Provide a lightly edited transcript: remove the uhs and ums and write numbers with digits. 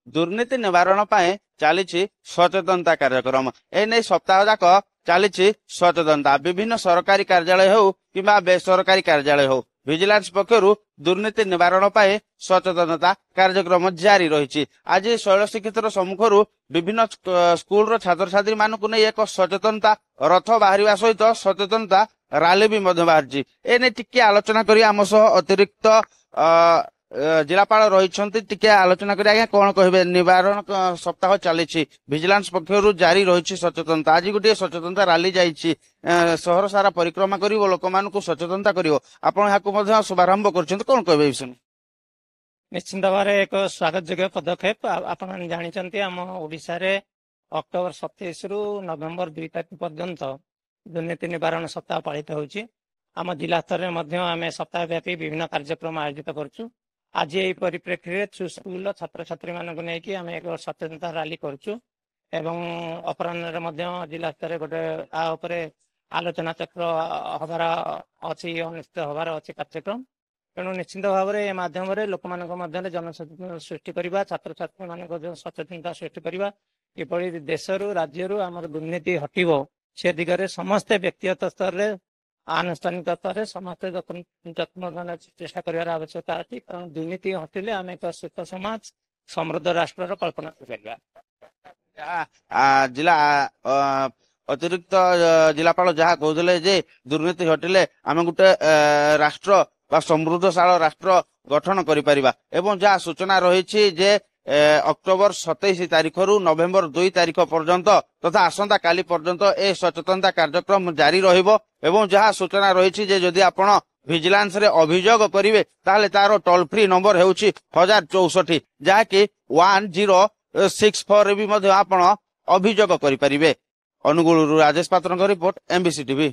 दुर्नीति निवारण पाए चली सचेतनता कार्यक्रम एने सप्ताह जाक चली सचेतनता विभिन्न सरकारी कार्यालय हो कि बेसरकारी कार्यालय हो विजिलेंस पक्षर दुर्नीति निवारण पाए सचेतनता कार्यक्रम जारी रही। आज शैलशिक्षित सम्मुखर विभिन्न स्कूल छात्र छात्री मानक नहीं एक सचेतनता रथ बाहर सहित सचेतनता रैली भी बाहरी एने टिके आलोचना करी आम सह अतिरिक्त जिलापाल रही आलोचना करी आज्ञा कौन कहे निवारण सप्ताह चली विजिलेंस पक्षर जारी रही सचेतनता आज गोटे सचेतनता रैली जाइए सहर सारा परिक्रमा कर लोक मान सचेतनता कर शुभारंभ कर कौन कहे विषय निश्चित भाव एक स्वागत योग्य पदक्षेप आप जानते आम ओडिशा रे अक्टोबर 27 रु नवेम्बर 2 तारीख पर्यंत दुर्नीति निवारण सप्ताह पालित होउची। आम जिला स्तर में आम सप्ताह व्यापी विभिन्न कार्यक्रम आयोजित करूँ। आज यही परिप्रेक्षी स्कूल छात्र छात्री मानक नहीं आम एक सचेतनता रैली करूँ एवं अपराह्न जिला स्तर गोटे आउे आलोचना चक्र हबार अच्छी अनुष्ठित हबार अच्छी कार्यक्रम तेणु निश्चित भाव में माध्यम लोक जनसचेतन सृष्टि करवा छात्र छात्री मान सचेतनता सृष्टि करवा किपरि देशरू राज्यरू आमर दुर्नीति हटिबो से दिगरे समस्ते व्यक्तिगत स्तर में आनुष्ठानिक स्तर में समस्ते जत्न चेष्टा कर आवश्यकता अच्छी कारण दुर्नीति हटिले आम एक सुस्थ समाज समृद्ध राष्ट्र कल्पना कर जिला अतिरिक्त जिलापाल जहाँ कहते जे दुर्नीति हटिले आम गोटे राष्ट्र बा समृद्धशाल राष्ट्र गठन करिपरिबा एवं जहाँ सूचना रही जे अक्टोबर 27 तारीख रु नवेम्बर 2 तारीख पर्यंत तथा आसंता काली पर्यंत ए सचेतनता कार्यक्रम जारी रहिबो एवं जहाँ सूचना रही जे जदि आपण विजिलेंस रे अभियोग करिवे ताले तारो टोल फ्री नंबर हेउची 1064 जहाँकि 1064 रे भी मध्ये आपण अभियोग करि परिबे। अनुगुल राजेश पात्र रिपोर्ट एमबीसी टीवी।